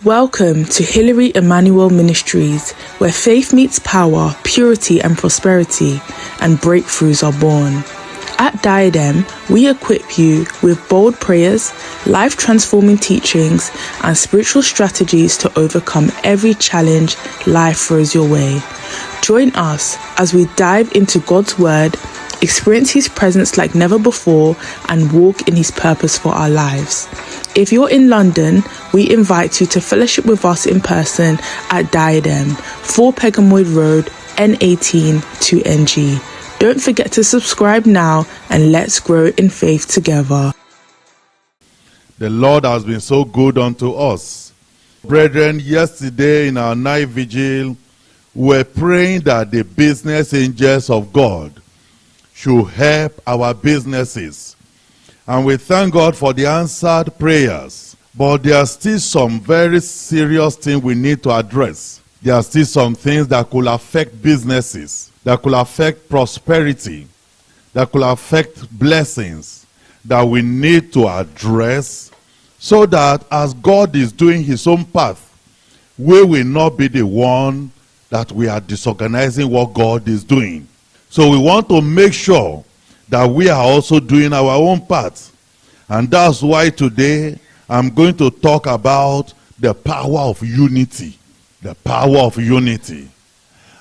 Welcome to Hilary Emmanuel Ministries, where faith meets power, purity and prosperity, and breakthroughs are born. At Diadem, we equip you with bold prayers, life-transforming teachings, and spiritual strategies to overcome every challenge life throws your way. Join us as we dive into God's Word, experience His presence like never before, and walk in His purpose for our lives. If you're in London, we invite you to fellowship with us in person at Diadem, 4 Pegamoid Road, N18 2NG. Don't forget to subscribe now and let's grow in faith together. The Lord has been so good unto us. Brethren, yesterday in our night vigil, we were praying that the business angels of God should help our businesses. And we thank God for the answered prayers. But there are still some very serious things we need to address. There are still some things that could affect businesses, that could affect prosperity, that could affect blessings, that we need to address, so that as God is doing His own path, we will not be the one that we are disorganizing what God is doing. So we want to make sure that we are also doing our own part. And that's why today I'm going to talk about the power of unity. The power of unity.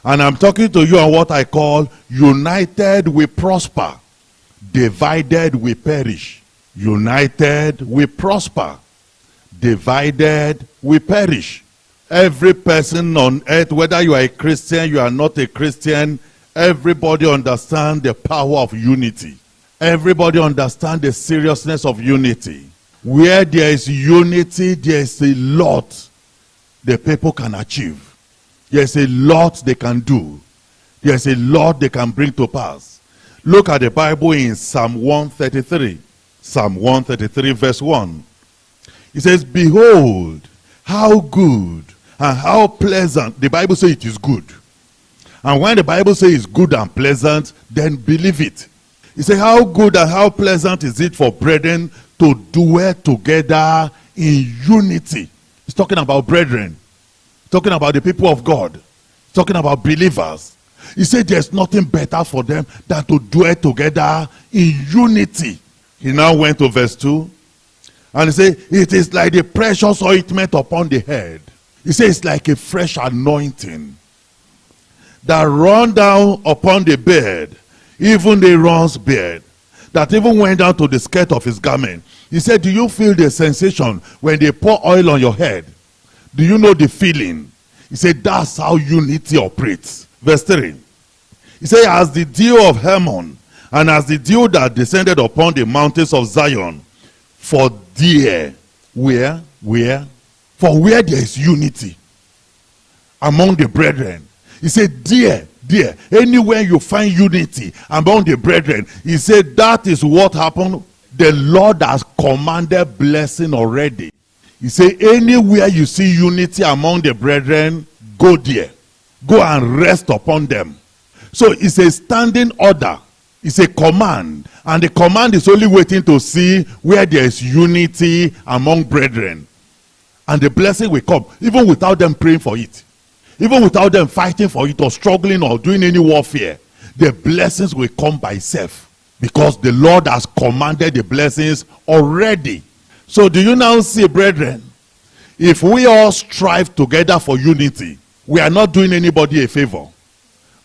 And I'm talking to you on what I call united we prosper, divided we perish. United we prosper, divided we perish. Every person on earth, whether you are a Christian, you are not a Christian, everybody understands the power of unity. Everybody understands the seriousness of unity. Where there is unity, there is a lot the people can achieve. There is a lot they can do. There is a lot they can bring to pass. Look at the Bible in Psalm 133. Psalm 133 verse 1. It says, behold, how good and how pleasant. The Bible says it is good. And when the Bible says it's good and pleasant, then believe it. It says, how good and how pleasant is it for brethren to dwell together in unity. It's talking about brethren. It's talking about the people of God. It's talking about believers. He said there's nothing better for them than to dwell together in unity. He now went to verse 2. And he said, it is like the precious ointment upon the head. He says it's like a fresh anointing that run down upon the beard, even the Aaron's beard, that even went down to the skirt of his garment. He said, do you feel the sensation when they pour oil on your head? Do you know the feeling? He said, that's how unity operates. Verse 3. He said, as the dew of Hermon, and as the dew that descended upon the mountains of Zion, for there, where? For where there is unity among the brethren. He said, there, anywhere you find unity among the brethren, he said that is what happened. The Lord has commanded blessing already. He said, anywhere you see unity among the brethren, go there. Go and rest upon them. So it's a standing order. It's a command. And the command is only waiting to see where there is unity among brethren. And the blessing will come, even without them praying for it. Even without them fighting for it or struggling or doing any warfare. The blessings will come by itself. Because the Lord has commanded the blessings already. So do you now see, brethren, if we all strive together for unity, we are not doing anybody a favor.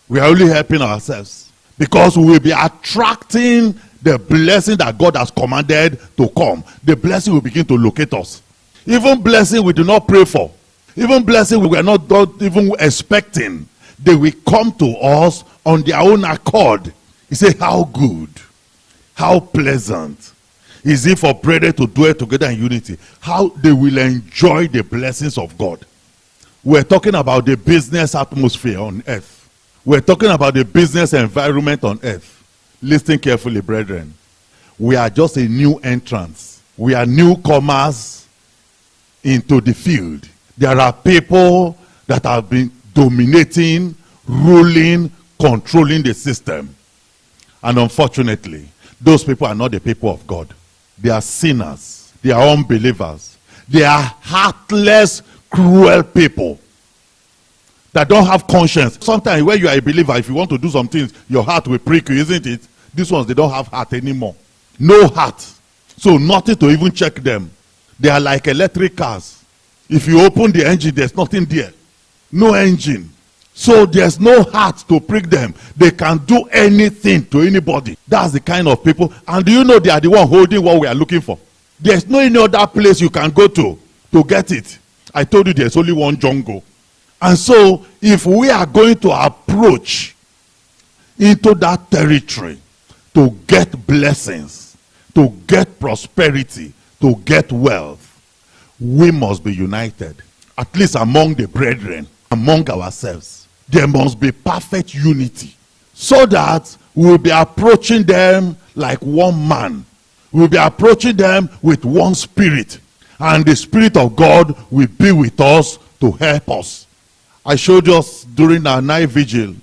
We are only helping ourselves. Because we will be attracting the blessing that God has commanded to come. The blessing will begin to locate us. Even blessing we do not pray for. Even blessing we are not even expecting. They will come to us on their own accord. He said, how good, how pleasant is it for brethren to dwell together in unity. How they will enjoy the blessings of God. We're talking about the business atmosphere on earth. We're talking about the business environment on earth. Listen carefully, brethren. We are just a new entrance. We are newcomers into the field. There are people that have been dominating, ruling, controlling the system. And unfortunately, those people are not the people of God. They are sinners. They are unbelievers. They are heartless cruel people that don't have conscience. Sometimes when you are a believer, if you want to do some things, your heart will prick you, isn't it? These ones, they don't have heart anymore. No heart. So nothing to even check them. They are like electric cars. If you open the engine, there's nothing there. No engine. So there's no heart to prick them. They can do anything to anybody. That's the kind of people. And do you know they are the one holding what we are looking for? There's no any other place you can go to get it. I told you there's only one jungle. And so if we are going to approach into that territory to get blessings, to get prosperity, to get wealth, we must be united. At least among the brethren, among ourselves. There must be perfect unity, so that we'll be approaching them like one man. We'll be approaching them with one spirit, and the Spirit of God will be with us to help us. I showed us during our night vigil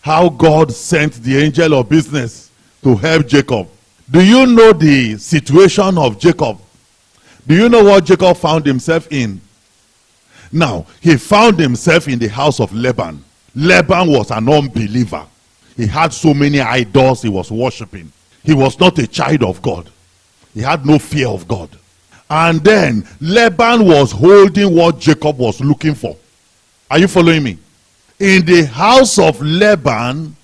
how God sent the angel of business to help Jacob. Do you know the situation of Jacob? Do you know what Jacob found himself in? Now, he found himself in the house of Laban. Laban was an unbeliever. He had so many idols he was worshiping. He was not a child of God. He had no fear of God. And then Laban was holding what Jacob was looking for. Are you following me? In the house of Laban,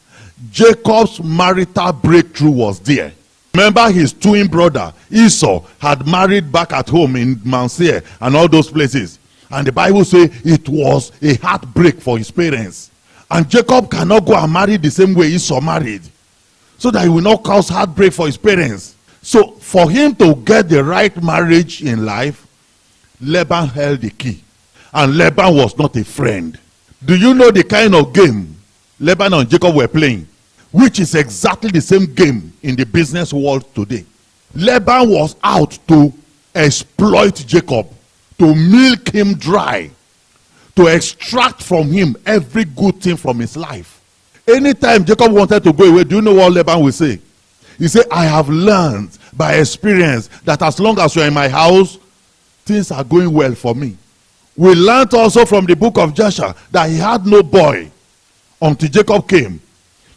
Jacob's marital breakthrough was there. Remember, his twin brother Esau had married back at home in Mount Seir and all those places. And the Bible says it was a heartbreak for his parents. And Jacob cannot go and marry the same way Esau married, so that he will not cause heartbreak for his parents. So for him to get the right marriage in life, Laban held the key. And Laban was not a friend. Do you know the kind of game Laban and Jacob were playing? Which is exactly the same game in the business world today. Laban was out to exploit Jacob, to milk him dry, to extract from him every good thing from his life. Anytime Jacob wanted to go away, do you know what Laban will say? He said, I have learned by experience that as long as you're in my house, things are going well for me. We learned also from the book of Joshua that he had no boy until Jacob came.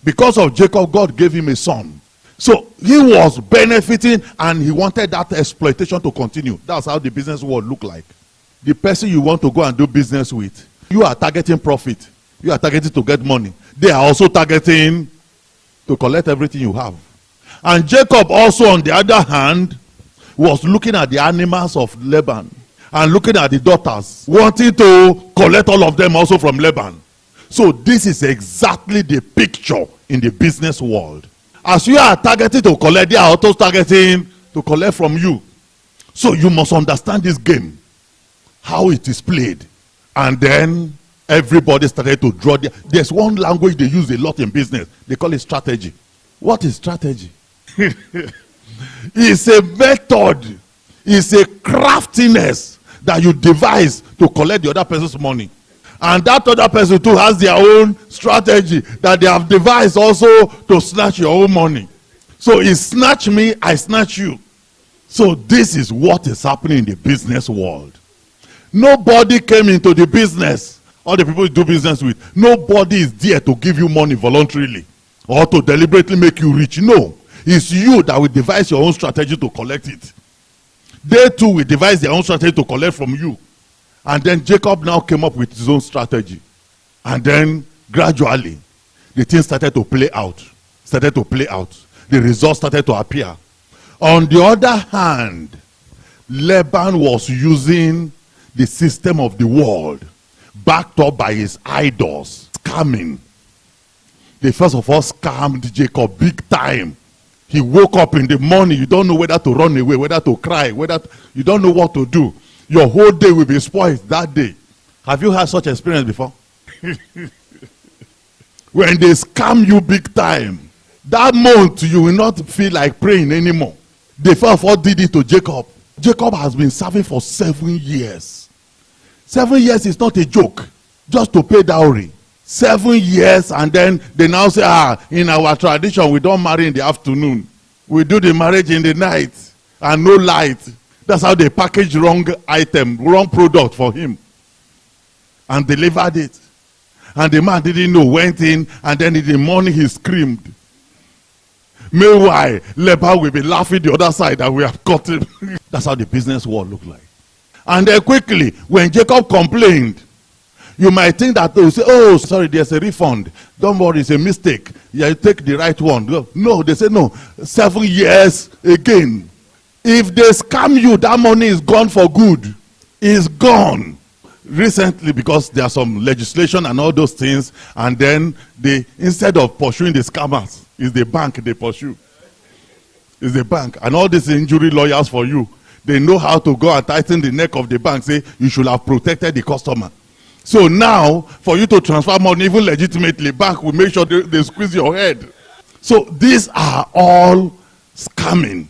Because of Jacob, God gave him a son. So he was benefiting, and he wanted that exploitation to continue. That's how the business world look like. The person you want to go and do business with, you are targeting profit. You are targeting to get money. They are also targeting to collect everything you have. And Jacob also, on the other hand, was looking at the animals of Laban and looking at the daughters, wanting to collect all of them also from Laban. So this is exactly the picture in the business world. As you are targeting to collect, they are also targeting to collect from you. So you must understand this game, how it is played. And then everybody started to draw. There's one language they use a lot in business. They call it strategy. What is strategy? It's a method. It's a craftiness that you devise to collect the other person's money. And that other person too has their own strategy that they have devised also to snatch your own money. So it's snatch me, I snatch you. So this is what is happening in the business world. Nobody came into the business, all the people you do business with, nobody is there to give you money voluntarily or to deliberately make you rich. No, it's you that will devise your own strategy to collect it. They too will devise their own strategy to collect from you. And then Jacob now came up with his own strategy. And then gradually, the thing started to play out. The results started to appear. On the other hand, Laban was using the system of the world, backed up by his idols, scamming. They first of all scammed Jacob big time. He woke up in the morning, you don't know whether to run away, whether to cry, you don't know what to do. Your whole day will be spoiled that day. Have you had such experience before? When they scam you big time, that month you will not feel like praying anymore. They first of all did it to Jacob. Jacob has been serving for 7 years. 7 years is not a joke, just to pay dowry. 7 years, and then they now say, in our tradition, we don't marry in the afternoon. We do the marriage in the night, and no light. That's how they package wrong item, wrong product for him. and delivered it. And the man didn't know, went in, and then in the morning he screamed. Meanwhile, Laban will be laughing the other side that we have caught him. That's how the business world looked like. And then quickly, when Jacob complained, you might think that they will say, oh, sorry, there's a refund. Don't worry, it's a mistake. Yeah, you take the right one. No, they say no. 7 years again. If they scam you, that money is gone for good. It's gone. Recently, because there's some legislation and all those things, and then they, instead of pursuing the scammers, it's the bank they pursue. It's the bank. And all these injury lawyers for you, they know how to go and tighten the neck of the bank, say you should have protected the customer. So now, for you to transfer money, even legitimately, bank will make sure they squeeze your head. So these are all scamming.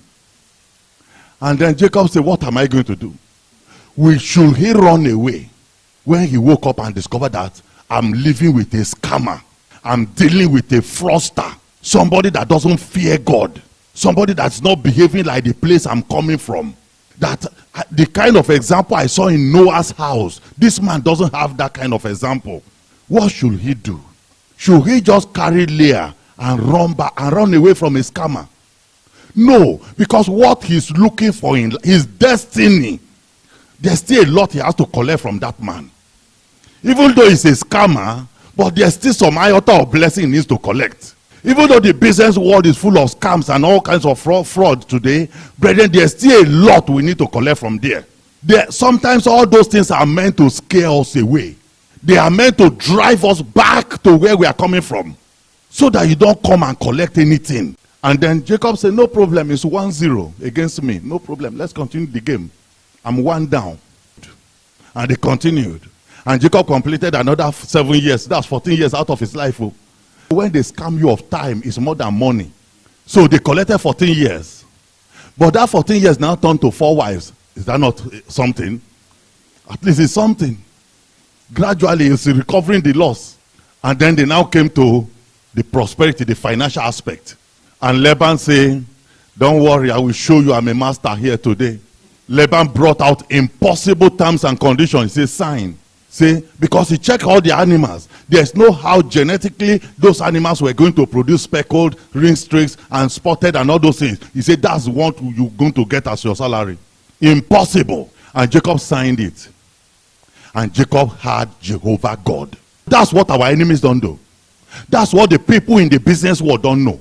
And then Jacob said, what am I going to do? Should he run away? When he woke up and discovered that I'm living with a scammer, I'm dealing with a fraudster, somebody that doesn't fear God, somebody that's not behaving like the place I'm coming from. That the kind of example I saw in Noah's house, this man doesn't have that kind of example. What should he do? Should he just carry Leah and run back and run away from a scammer? No, because what he's looking for in his destiny, there's still a lot he has to collect from that man. Even though he's a scammer, but there's still some iota of blessing he needs to collect. Even though the business world is full of scams and all kinds of fraud today, brethren, there's still a lot we need to collect from there. Sometimes all those things are meant to scare us away. They are meant to drive us back to where we are coming from, so that you don't come and collect anything. And then Jacob said, no problem, it's 1-0 against me. No problem, let's continue the game. I'm 1 down. And they continued. And Jacob completed another 7 years. That's 14 years out of his life. When they scam you of time, it's more than money. So they collected 14 years. But that 14 years now turned to 4 wives. Is that not something? At least it's something. Gradually, it's recovering the loss. And then they now came to the prosperity, the financial aspect. And Laban said, don't worry, I will show you I'm a master here today. Laban brought out impossible terms and conditions. He said, sign. See, because he checked all the animals. There's no how genetically those animals were going to produce speckled, ring streaks, and spotted and all those things. He said, that's what you're going to get as your salary. Impossible. And Jacob signed it. And Jacob had Jehovah God. That's what our enemies don't do. That's what the people in the business world don't know.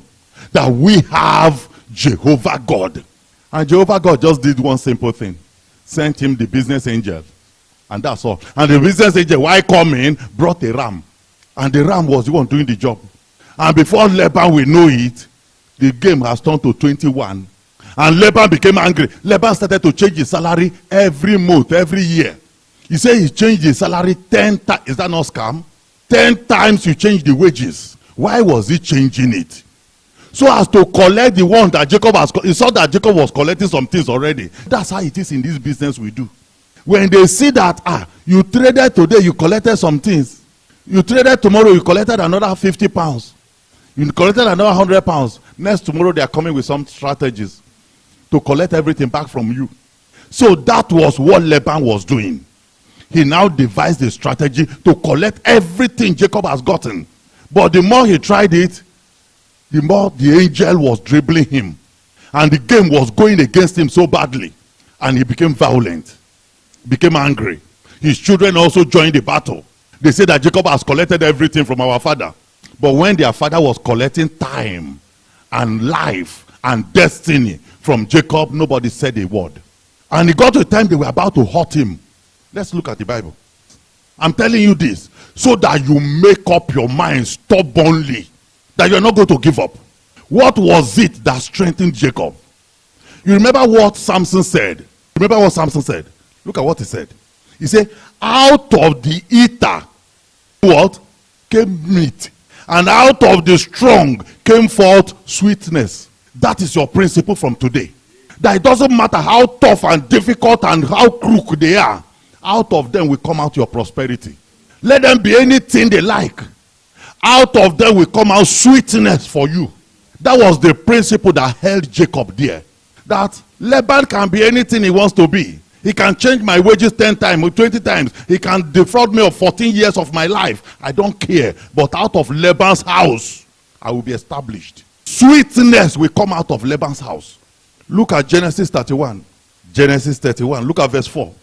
That we have Jehovah God. And Jehovah God just did one simple thing. Sent him the business angel. And that's all. And the business agent, while coming, brought a ram. And the ram was the one doing the job. And before Laban will know it, the game has turned to 21. And Laban became angry. Laban started to change his salary every month, every year. He said he changed his salary 10 times. Is that not scam? 10 times you change the wages. Why was he changing it? So as to collect the one that Jacob has. He saw that Jacob was collecting some things already. That's how it is in this business we do. When they see that, you traded today, you collected some things. You traded tomorrow, you collected another 50 pounds. You collected another 100 pounds. Next tomorrow, they are coming with some strategies to collect everything back from you. So that was what Laban was doing. He now devised a strategy to collect everything Jacob has gotten. But the more he tried it, the more the angel was dribbling him. And the game was going against him so badly. And he became violent. Became angry. His children also joined the battle. They say that Jacob has collected everything from our father. But when their father was collecting time and life and destiny from Jacob, nobody said a word. And it got to a time they were about to hurt him. Let's look at the Bible. I'm telling you this so that you make up your mind stubbornly that you're not going to give up. What was it that strengthened Jacob? You remember what Samson said? Remember what Samson said? Look at what he said. He said, out of the eater, what? Came meat. And out of the strong came forth sweetness. That is your principle from today. That it doesn't matter how tough and difficult and how crooked they are. Out of them will come out your prosperity. Let them be anything they like. Out of them will come out sweetness for you. That was the principle that held Jacob there. That Laban can be anything he wants to be. He can change my wages 10 times or 20 times. He can defraud me of 14 years of my life. I don't care. But out of Laban's house, I will be established. Sweetness will come out of Laban's house. Look at Genesis 31. Genesis 31. Look at verse 4.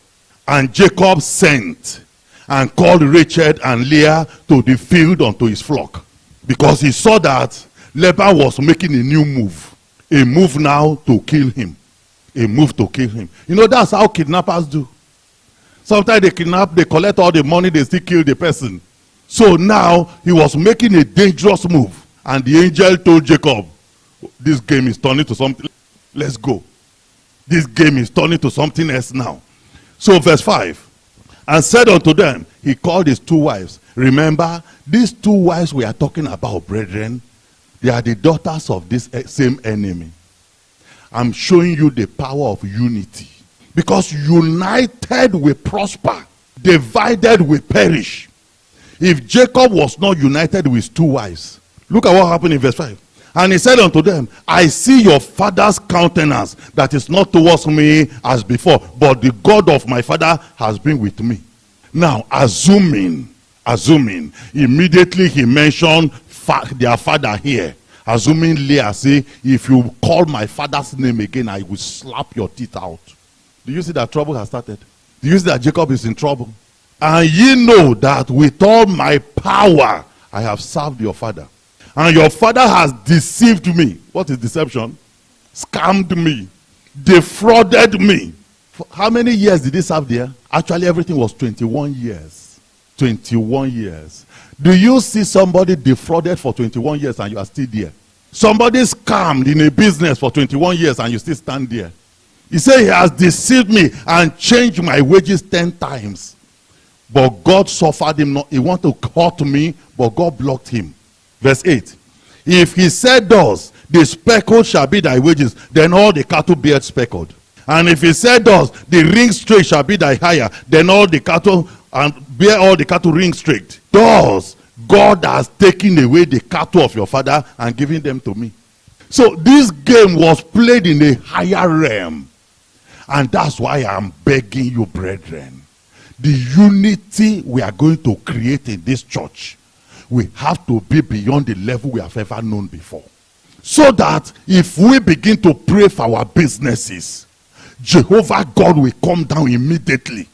And Jacob sent and called Rachel and Leah to the field unto his flock, because he saw that Laban was making a new move. A move now to kill him. A move to kill him. You know, that's how kidnappers do. Sometimes they kidnap, they collect all the money, they still kill the person. So now he was making a dangerous move. And the angel told Jacob, this game is turning to something. Let's go. This game is turning to something else now. So verse 5. And said unto them, he called his 2 wives. Remember, these 2 wives we are talking about, brethren, they are the daughters of this same enemy. I'm showing you the power of unity. Because united we prosper, divided we perish. If Jacob was not united with his 2 wives, look at what happened in verse 5. And he said unto them, I see your father's countenance, that is not towards me as before, but the God of my father has been with me. Now, assuming, immediately he mentioned their father here. Assuming Leah say, if you call my father's name again, I will slap your teeth out. Do you see that trouble has started? Do you see that Jacob is in trouble? And ye know that with all my power I have served your father. And your father has deceived me. What is deception? Scammed me. Defrauded me. For how many years did he serve there? Actually, everything was 21 years. 21 years. Do you see somebody defrauded for 21 years and you are still there? Somebody scammed in a business for 21 years and you still stand there. He said he has deceived me and changed my wages 10 times. But God suffered him not. He wanted to hurt me, but God blocked him. Verse 8. If he said thus, the speckled shall be thy wages, then all the cattle bear speckled. And if he said thus, the ring straight shall be thy hire, then all the cattle and bear all the cattle ring straight. Thus, God has taken away the cattle of your father and given them to me. So this game was played in a higher realm. And that's why I'm begging you, brethren. The unity we are going to create in this church, we have to be beyond the level we have ever known before. So that if we begin to pray for our businesses, Jehovah God will come down immediately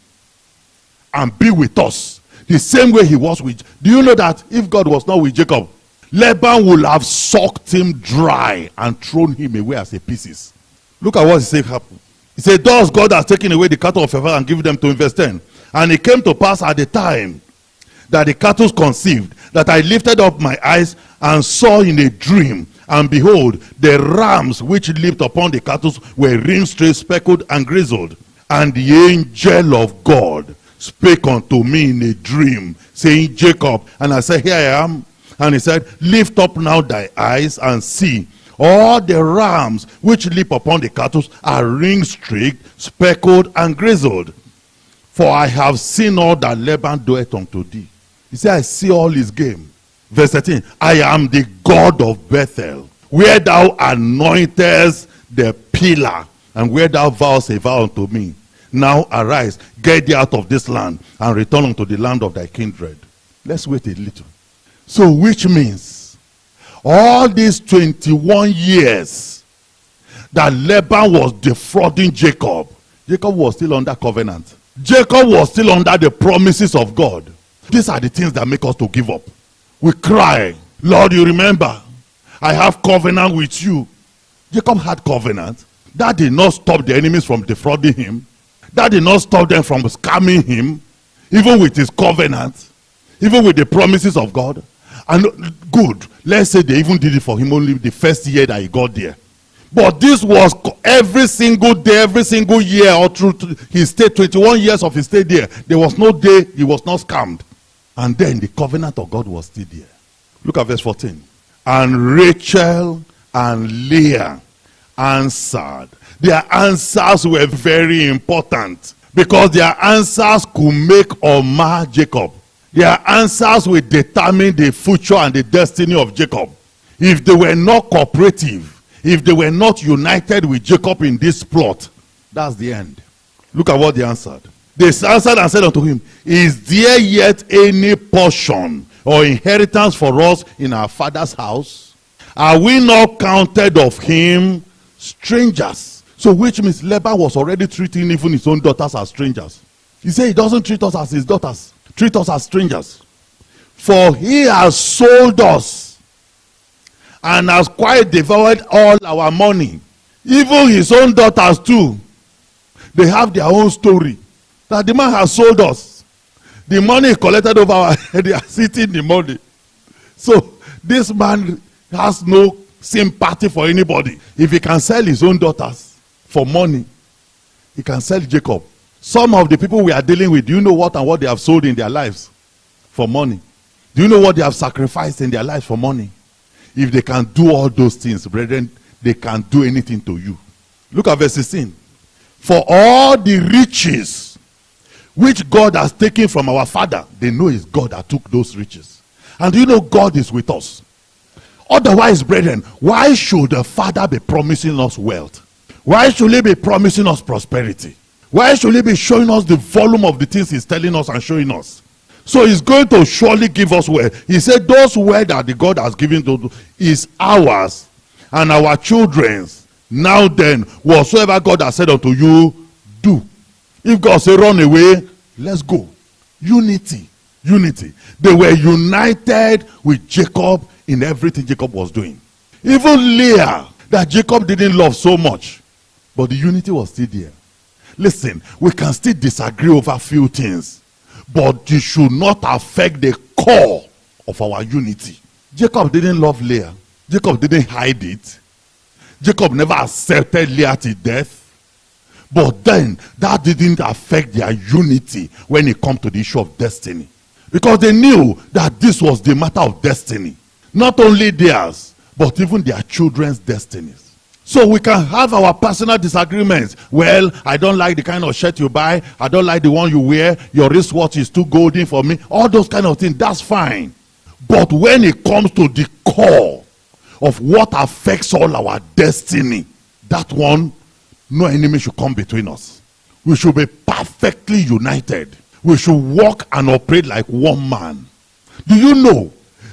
and be with us the same way he was with. Do you know that if God was not with Jacob, Laban would have sucked him dry and thrown him away as a pieces? Look at what he said happened. He said, thus God has taken away the cattle of your father and given them to him. Verse 10. And it came to pass at the time that the cattle conceived, that I lifted up my eyes and saw in a dream, and behold, the rams which leaped upon the cattle were ring straight, speckled, and grizzled. And the angel of God spake unto me in a dream, saying, Jacob. And I said, here I am. And he said, lift up now thy eyes and see. All the rams which leap upon the cattle are ring streaked, speckled, and grizzled. For I have seen all that Laban doeth unto thee. He said, I see all his game. Verse 13, I am the God of Bethel, where thou anointest the pillar, and where thou vowest a vow unto me. Now arise, get thee out of this land, and return unto the land of thy kindred. Let's wait a little. So which means, all these 21 years that Laban was defrauding Jacob, Jacob was still under covenant. Jacob was still under the promises of God. These are the things that make us to give up. We cry, Lord, you remember, I have covenant with you. Jacob had covenant. That did not stop the enemies from defrauding him. That did not stop them from scamming him, even with his covenant, even with the promises of God. And good, let's say they even did it for him only the first year that he got there. But this was every single day, every single year, or through his stay, 21 years of his stay there. There was no day he was not scammed. And then the covenant of God was still there. Look at verse 14. And Rachel and Leah answered. Their answers were very important, because their answers could make or mar Jacob. Their answers will determine the future and the destiny of Jacob. If they were not cooperative, if they were not united with Jacob in this plot, that's the end. Look at what they answered. They answered and said unto him, is there yet any portion or inheritance for us in our father's house? Are we not counted of him strangers? So which means Laban was already treating even his own daughters as strangers. He said he doesn't treat us as his daughters. Treat us as strangers. For he has sold us and has quite devoured all our money. Even his own daughters too. They have their own story. That the man has sold us. The money is collected over our head. They are sitting the money. So this man has no sympathy for anybody. If he can sell his own daughters for money, he can sell Jacob. Some of the people we are dealing with, do you know what and what they have sold in their lives for money? Do you know what they have sacrificed in their lives for money? If they can do all those things, brethren, they can do anything to you. Look at verse 16. For all the riches which God has taken from our father, they know it's God that took those riches. And do you know God is with us? Otherwise, brethren, why should the father be promising us wealth? Why should he be promising us prosperity? Why should he be showing us the volume of the things he's telling us and showing us? So he's going to surely give us wealth. He said those wealth that the God has given to is ours and our children's. Now then, whatsoever God has said unto you, do. If God say run away, let's go. Unity. Unity. They were united with Jacob in everything Jacob was doing. Even Leah, that Jacob didn't love so much, but the unity was still there. Listen, we can still disagree over few things, but it should not affect the core of our unity. Jacob didn't love Leah. Jacob didn't hide it. Jacob never accepted Leah to death. But then, that didn't affect their unity when it comes to the issue of destiny. Because they knew that this was the matter of destiny. Not only theirs, but even their children's destinies. So we can have our personal disagreements. Well, I don't like the kind of shirt you buy. I don't like the one you wear. Your wristwatch is too golden for me. All those kind of things, that's fine. But when it comes to the core of what affects all our destiny, that one, no enemy should come between us. We should be perfectly united. We should walk and operate like one man. Do you know,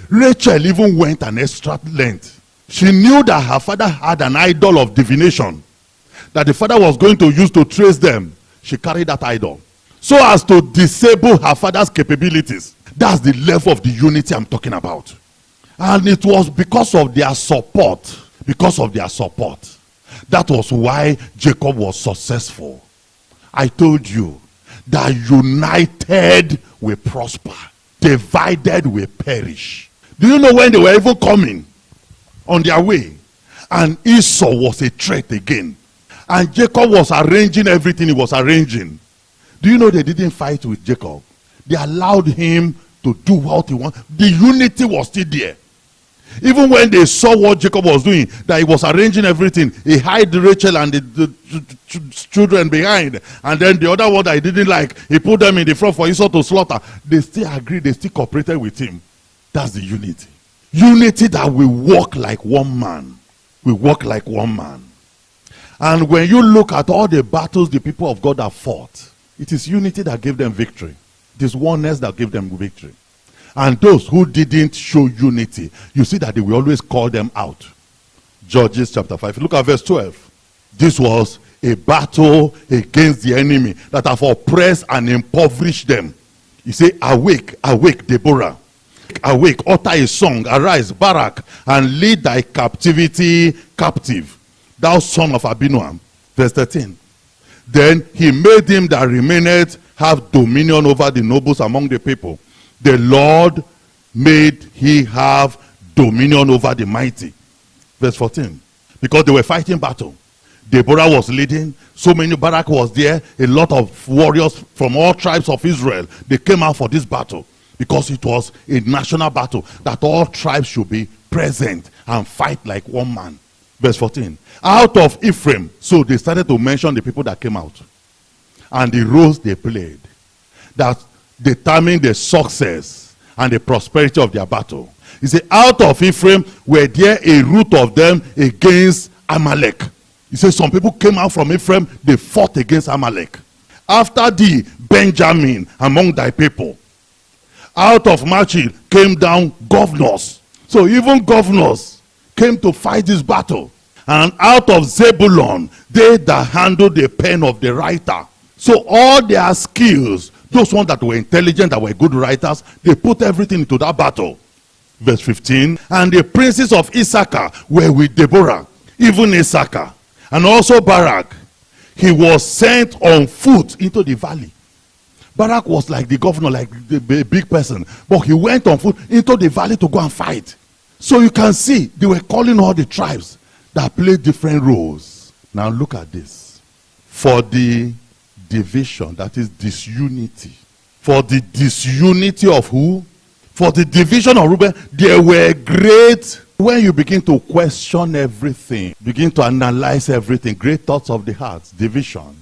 Rachel even went an extra length. She knew that her father had an idol of divination that the father was going to use to trace them. She carried that idol so as to disable her father's capabilities. That's the level of the unity I'm talking about. And it was because of their support. Because of their support. That was why Jacob was successful. I told you that united we prosper, divided we perish. Do you know when they were even coming on their way, and Esau was a threat again, and Jacob was arranging everything he was arranging? Do you know they didn't fight with Jacob? They allowed him to do what he wanted. The unity was still there. Even when they saw what Jacob was doing, that he was arranging everything, he hid Rachel and the children behind, and then the other one that he didn't like, he put them in the front for Esau to slaughter. They still agreed, they still cooperated with him. That's the unity. Unity that we walk like one man. We walk like one man. And when you look at all the battles the people of God have fought, it is unity that gave them victory. It is oneness that gave them victory. And those who didn't show unity, you see that they will always call them out. Judges chapter 5. Look at verse 12. This was a battle against the enemy that have oppressed and impoverished them. You say, awake, awake, Deborah. Awake, utter a song, arise, Barak, and lead thy captivity captive, thou son of Abinoam. Verse 13. Then he made him that remaineth have dominion over the nobles among the people. The Lord made he have dominion over the mighty. Verse 14. Because they were fighting battle. Deborah was leading. So many, Barak was there. A lot of warriors from all tribes of Israel. They came out for this battle. Because it was a national battle. That all tribes should be present and fight like one man. Verse 14. Out of Ephraim. So they started to mention the people that came out. And the roles they played. That determined the success and the prosperity of their battle. He said, out of Ephraim were there a root of them against Amalek. He said some people came out from Ephraim, they fought against Amalek. after thee Benjamin among thy people. Out of Machir came down governors. So even governors came to fight this battle. And out of Zebulun, they that handled the pen of the writer. So all their skills, those ones that were intelligent, that were good writers, they put everything into that battle. Verse 15, and the princes of Issachar were with Deborah, even Issachar, and also Barak. He was sent on foot into the valley. Barak was like the governor, like the big person, but he went on foot into the valley to go and fight. So you can see, they were calling all the tribes that played different roles. Now look at this. For the division, that is disunity. For the disunity of who? For the division of Reuben, there were great, when you begin to question everything, begin to analyze everything, great thoughts of the heart, division.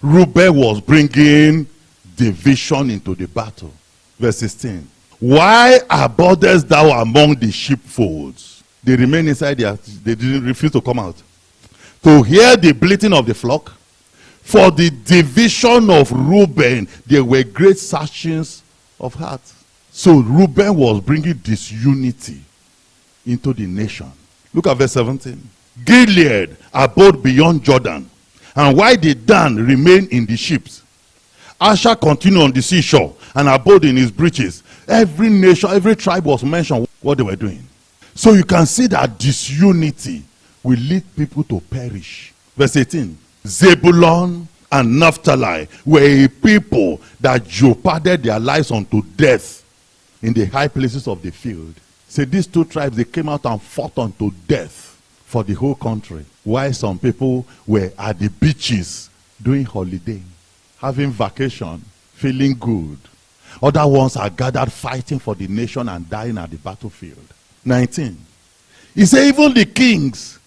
Reuben was bringing division into the battle. Verse 16. Why abidest thou among the sheepfolds? They remain inside there, they didn't refuse to come out. To hear the bleating of the flock. For the division of Reuben, there were great searchings of heart. So Reuben was bringing disunity into the nation. Look at verse 17. Gilead abode beyond Jordan. And why did Dan remain in the ships? Asher continued on the seashore and abode in his breeches. Every nation, every tribe was mentioned what they were doing. So you can see that disunity will lead people to perish. Verse 18. Zebulun and Naphtali were a people that jeopardized their lives unto death in the high places of the field. So these two tribes, they came out and fought unto death for the whole country. While some people were at the beaches doing holiday, having vacation, feeling good. Other ones are gathered fighting for the nation and dying at the battlefield. 19. He said even the kings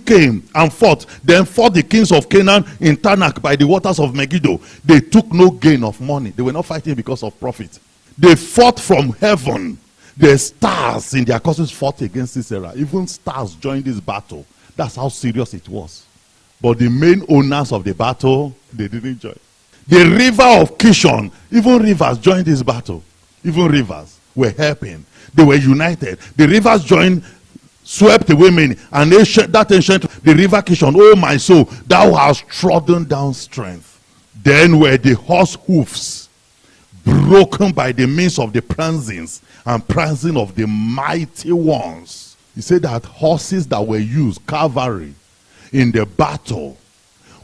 came and fought. Then fought the kings of Canaan in Tanakh by the waters of Megiddo. They took no gain of money. They were not fighting because of profit. They fought from heaven. The stars in their courses fought against Sisera. Even stars joined this battle. That's how serious it was. But the main owners of the battle, they didn't join. The river of Kishon, even rivers joined this battle. Even rivers were helping. They were united. The rivers joined, swept away many. And that ancient, the river Kishon, oh my soul, thou hast trodden down strength. Then were the horse hoofs broken by the means of the prancings and prancing of the mighty ones. He said that horses that were used, cavalry, in the battle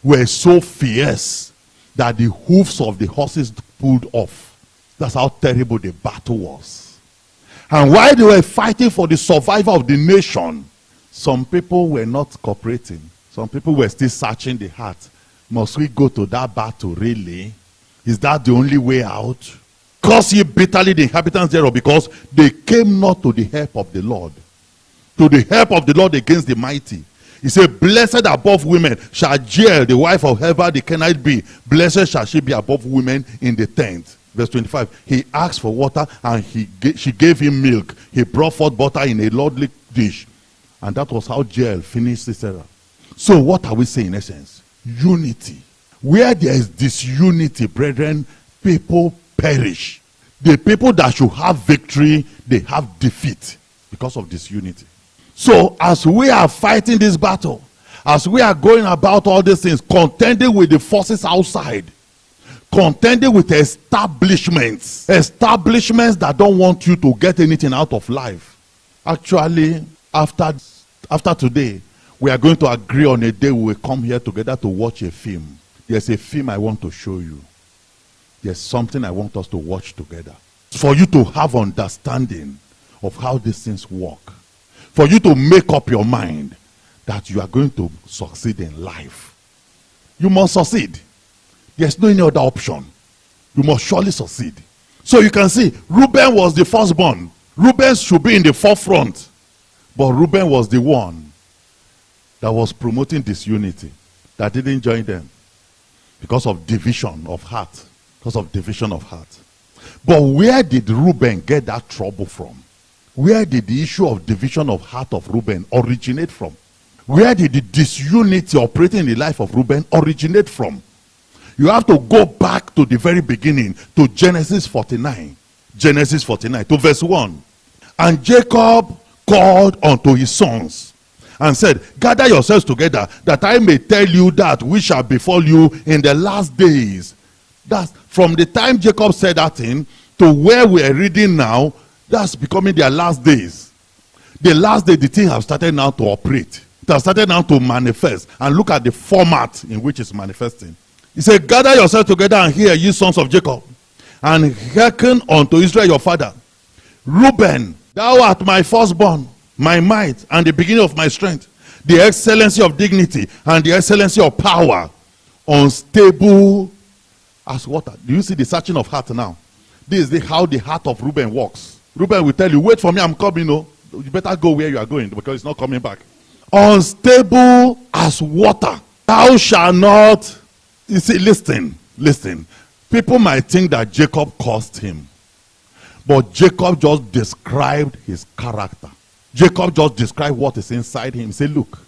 were so fierce that the hoofs of the horses pulled off. That's how terrible the battle was. And while they were fighting for the survival of the nation, some people were not cooperating. Some people were still searching the heart. Must we go to that battle really? Is that the only way out? Curse ye bitterly the inhabitants thereof, because they came not to the help of the Lord. To the help of the Lord against the mighty. He said, blessed above women shall Jael, the wife of Heber the Kenite, be. Blessed shall she be above women in the tent. Verse 25. He asked for water and she gave him milk. He brought forth butter in a lordly dish. And that was how Jael finished Sisera. So what are we saying in essence? Unity. Where there is disunity, brethren, people perish. The people that should have victory, they have defeat because of disunity. So as we are fighting this battle, as we are going about all these things, contending with the forces outside, contending with establishments that don't want you to get anything out of life. Actually, after today, we are going to agree on a day we will come here together to watch a film. There's a film I want to show you. There's something I want us to watch together. For you to have understanding of how these things work. For you to make up your mind that you are going to succeed in life. You must succeed. There's no any other option. You must surely succeed. So you can see, Reuben was the firstborn. Reuben should be in the forefront. But Reuben was the one that was promoting disunity, that didn't join them. Because of division of heart. Because of division of heart. But where did Reuben get that trouble from? Where did the issue of division of heart of Reuben originate from? Where did the disunity operating in the life of Reuben originate from? You have to go back to the very beginning, to Genesis 49. Genesis 49, to verse 1. And Jacob called unto his sons and said, gather yourselves together, that I may tell you that which shall befall you in the last days. That's from the time Jacob said that thing to where we are reading now. That's becoming their last days. The last day, the thing has started now to operate. It has started now to manifest. And look at the format in which it's manifesting. He said, gather yourselves together and hear, ye sons of Jacob, and hearken unto Israel your father. Reuben, thou art my firstborn, my might, and the beginning of my strength, the excellency of dignity, and the excellency of power, unstable as water. Do you see the searching of heart now? This is how the heart of Reuben works. Reuben will tell you, wait for me, I'm coming. No, you better go where you are going, because it's not coming back. Unstable as water. Thou shalt not. You see, listen. People might think that Jacob cursed him, but Jacob just described his character. Jacob just described what is inside him. He said, look,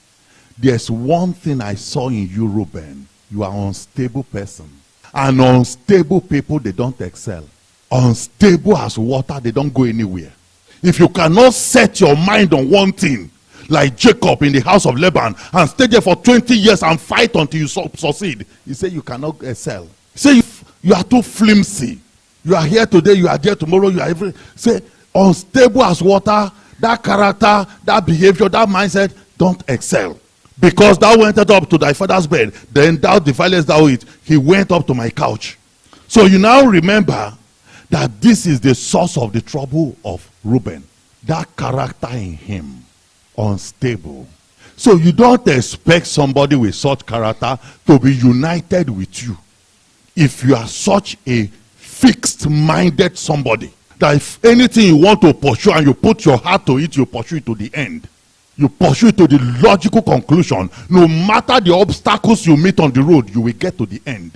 there's one thing I saw in you, Reuben. You are an unstable person. And unstable people, they don't excel. Unstable as water, they don't go anywhere. If you cannot set your mind on one thing, like Jacob in the house of Laban, and stay there for 20 years and fight until you succeed, he said you cannot excel. He said you are too flimsy. You are here today, you are there tomorrow, you are every. Say, unstable as water, that character, that behavior, that mindset, don't excel. Because thou wentest up to thy father's bed, then thou defilest thou it. He went up to my couch. So you now remember that this is the source of the trouble of Reuben. That character in him, unstable. So you don't expect somebody with such character to be united with you. If you are such a fixed-minded somebody, that if anything you want to pursue and you put your heart to it, you pursue it to the end. You pursue it to the logical conclusion. No matter the obstacles you meet on the road, you will get to the end.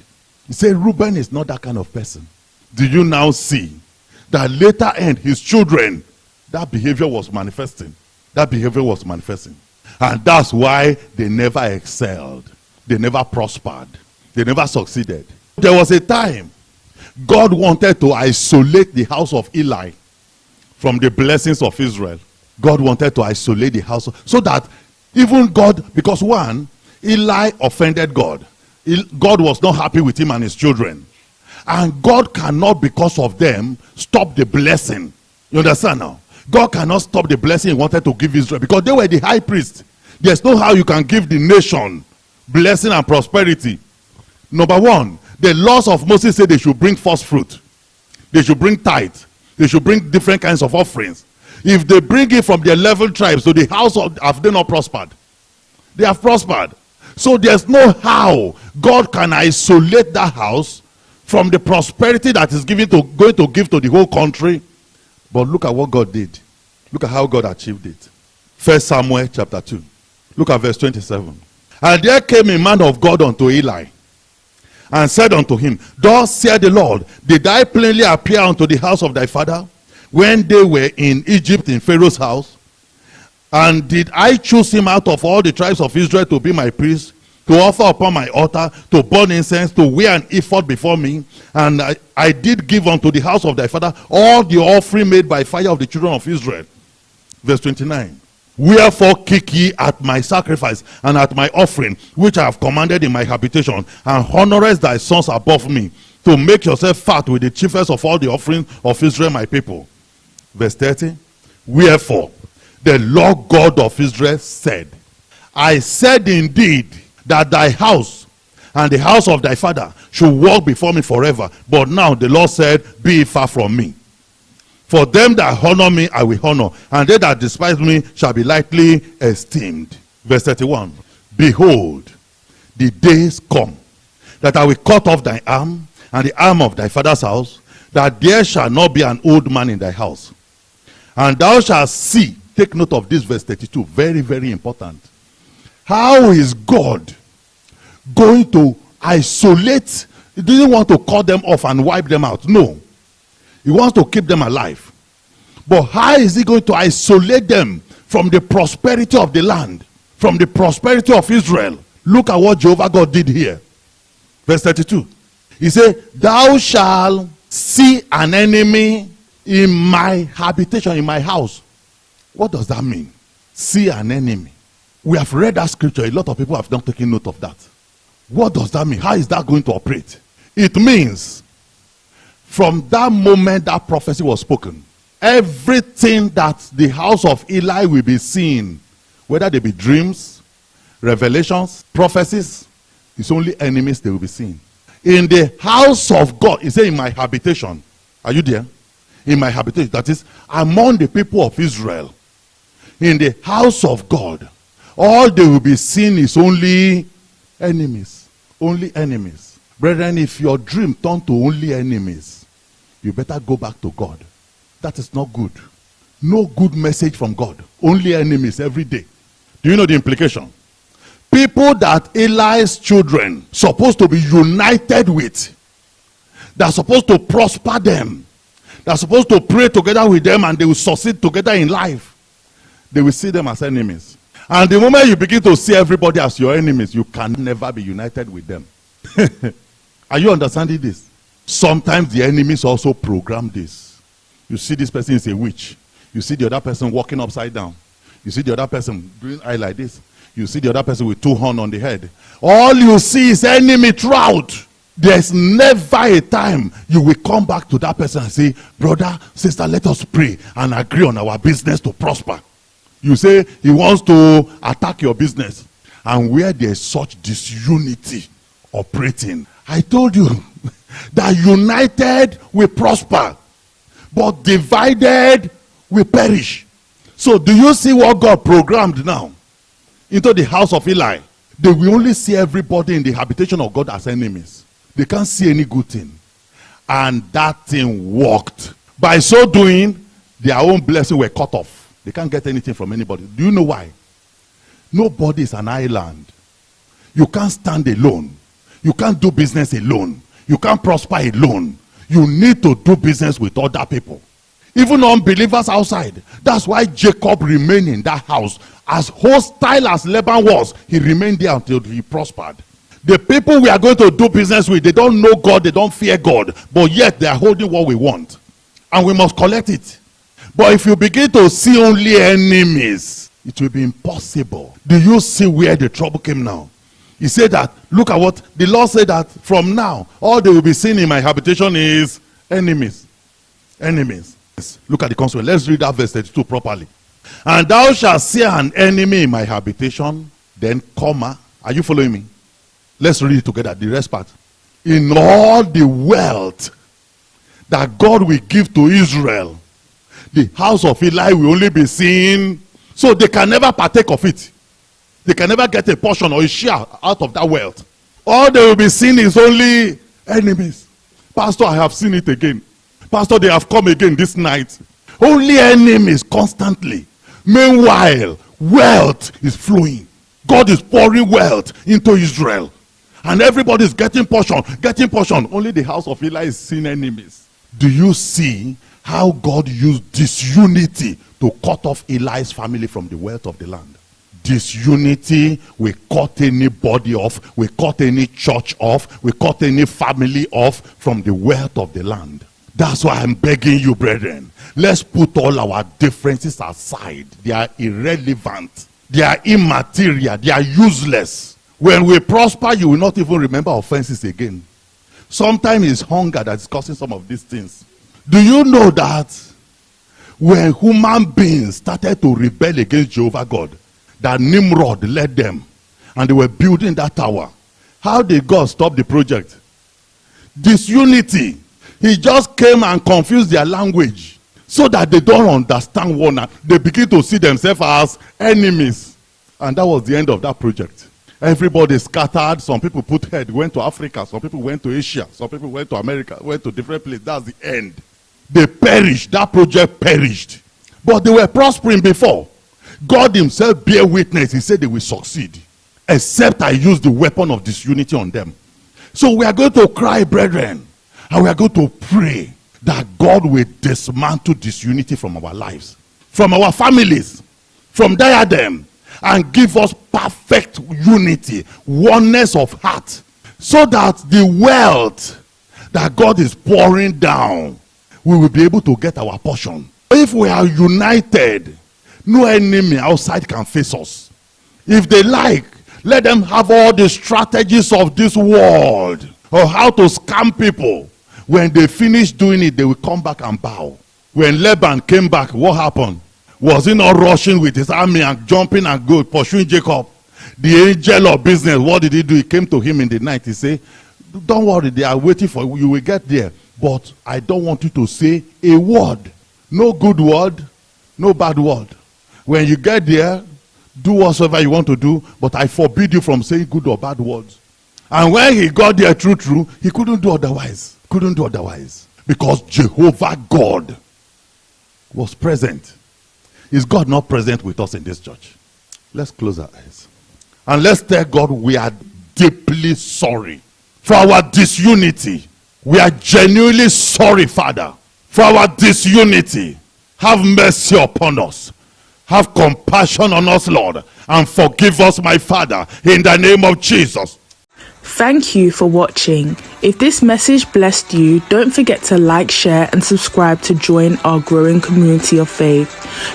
You say Reuben is not that kind of person. Do you now see that later end, his children, that behavior was manifesting. That behavior was manifesting. And that's why they never excelled. They never prospered. They never succeeded. There was a time God wanted to isolate the house of Eli from the blessings of Israel. God wanted to isolate the house so that even God, because one, Eli offended God. God was not happy with him and his children. And God cannot, because of them, stop the blessing. You understand now? God cannot stop the blessing he wanted to give Israel because they were the high priest. There's no how you can give the nation blessing and prosperity. Number one, the laws of Moses say they should bring first fruit. They should bring tithe. They should bring different kinds of offerings. If they bring it from the 11 tribes to the house of, have they not prospered? They have prospered. So there's no how God can isolate that house from the prosperity that is going to give to the whole country. But look at what God did. Look at how God achieved it. 1 Samuel chapter 2. Look at verse 27. And there came a man of God unto Eli, and said unto him, thus saith the Lord, did I plainly appear unto the house of thy father, when they were in Egypt in Pharaoh's house? And did I choose him out of all the tribes of Israel to be my priest, to offer upon my altar, to burn incense, to wear an ephod before me? And I did give unto the house of thy father all the offering made by fire of the children of Israel. Verse 29. Wherefore kick ye at my sacrifice and at my offering, which I have commanded in my habitation, and honorest thy sons above me, to make yourself fat with the chiefest of all the offerings of Israel my people. Verse 30. Wherefore the Lord God of Israel said, I said indeed that thy house and the house of thy father should walk before me forever. But now the Lord said, be far from me. For them that honor me I will honor, and they that despise me shall be lightly esteemed. Verse 31. Behold, the days come that I will cut off thy arm and the arm of thy father's house, that there shall not be an old man in thy house. And thou shalt see, take note of this verse 32, very, very important. How is God going to isolate? He didn't want to cut them off and wipe them out. No. He wants to keep them alive. But how is he going to isolate them from the prosperity of the land, from the prosperity of Israel? Look at what Jehovah God did here. Verse 32. He said, thou shalt see an enemy in my habitation, in my house. What does that mean? See an enemy. We have read that scripture. A lot of people have not taken note of that. What does that mean? How is that going to operate? It means from that moment that prophecy was spoken, everything that the house of Eli will be seeing, whether they be dreams, revelations, prophecies, it's only enemies they will be seeing. In the house of God, he said, in my habitation. Are you there? In my habitation, that is, among the people of Israel. In the house of God, all they will be seeing is only enemies. Only enemies. Brethren, if your dream turned to only enemies, you better go back to God. That is not good. No good message from God. Only enemies every day. Do you know the implication? People that Eli's children supposed to be united with, they're supposed to prosper them, they're supposed to pray together with them, and they will succeed together in life, they will see them as enemies. And the moment you begin to see everybody as your enemies, you can never be united with them. Are you understanding this? Sometimes the enemies also program this. You see this person is a witch. You see the other person walking upside down. You see the other person doing eye like this. You see the other person with 2 horns on the head. All you see is enemy throughout. There's never a time you will come back to that person and say, brother, sister, let us pray and agree on our business to prosper. You say he wants to attack your business. And where there's such disunity operating, I told you that united we prosper, but divided we perish. So do you see what God programmed now into the house of Eli? They will only see everybody in the habitation of God as enemies. They can't see any good thing. And that thing worked. By so doing, their own blessing were cut off. They can't get anything from anybody. Do you know why? Nobody is an island. You can't stand alone. You can't do business alone. You can't prosper alone. You need to do business with other people. Even unbelievers outside. That's why Jacob remained in that house. As hostile as Laban was, he remained there until he prospered. The people we are going to do business with, they don't know God, they don't fear God, but yet they are holding what we want. And we must collect it. But if you begin to see only enemies, it will be impossible. Do you see where the trouble came now? He said that, look at what the Lord said, that from now, all they will be seeing in my habitation is enemies. Enemies. Look at the consequence. Let's read that verse 32 properly. And thou shalt see an enemy in my habitation, then comma. Are you following me? Let's read it together, the rest part. In all the wealth that God will give to Israel, the house of Eli will only be seen, so they can never partake of it. They can never get a portion or a share out of that wealth. All they will be seeing is only enemies. Pastor, I have seen it again. Pastor, they have come again this night. Only enemies constantly. Meanwhile, wealth is flowing. God is pouring wealth into Israel. And everybody is getting portion, getting portion. Only the house of Eli is seeing enemies. Do you see how God used disunity to cut off Eli's family from the wealth of the land? Disunity will cut anybody off, will cut any church off, will cut any family off from the wealth of the land. That's why I'm begging you, brethren, let's put all our differences aside. They are irrelevant. They are immaterial. They are useless. When we prosper, you will not even remember offenses again. Sometimes it's hunger that is causing some of these things. Do you know that when human beings started to rebel against Jehovah God, that Nimrod led them, and they were building that tower? How did God stop the project? Disunity. He just came and confused their language so that they don't understand one another. They begin to see themselves as enemies. And that was the end of that project. Everybody scattered. Some people put head, went to Africa. Some people went to Asia. Some people went to America, went to different places. That's the end. They perished. That project perished. But they were prospering before. God himself bear witness. He said they will succeed, except I use the weapon of disunity on them. So we are going to cry, brethren, and we are going to pray that God will dismantle disunity from our lives, from our families, from Diadem, and give us perfect unity, oneness of heart, so that the wealth that God is pouring down, we will be able to get our portion. If we are united, no enemy outside can face us. If they like, let them have all the strategies of this world or how to scam people. When they finish doing it, they will come back and bow. When Laban came back, what happened? Was he not rushing with his army and jumping and go pursuing Jacob? The angel of business, what did he do? He came to him in the night. He said, don't worry, they are waiting for you. You will get there. But I don't want you to say a word. No good word, no bad word. When you get there, do whatsoever you want to do, but I forbid you from saying good or bad words. And when he got there true, he couldn't do otherwise. Couldn't do otherwise. Because Jehovah God was present. Is God not present with us in this church? Let's close our eyes. And let's tell God we are deeply sorry for our disunity. We are genuinely sorry, Father, for our disunity. Have mercy upon us. Have compassion on us, Lord, and forgive us, my Father, in the name of Jesus. Thank you for watching. If this message blessed you, don't forget to like, share, and subscribe to join our growing community of faith.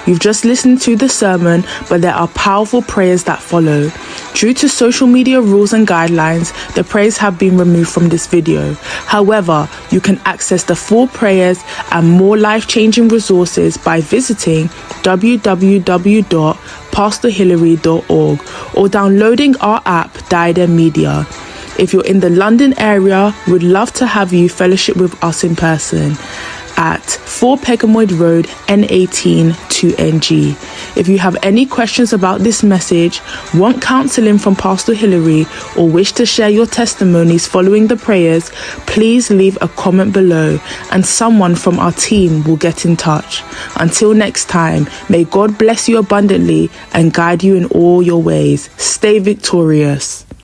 You've just listened to the sermon, but there are powerful prayers that follow. Due to social media rules and guidelines, the prayers have been removed from this video. However, you can access the full prayers and more life-changing resources by visiting www.pastorhillary.org or downloading our app, Diadem Media. If you're in the London area, we'd love to have you fellowship with us in person at 4 Pegamoid Road, N18 2NG. If you have any questions about this message, want counseling from Pastor Hillary, or wish to share your testimonies following the prayers, please leave a comment below and someone from our team will get in touch. Until next time, may God bless you abundantly and guide you in all your ways. Stay victorious.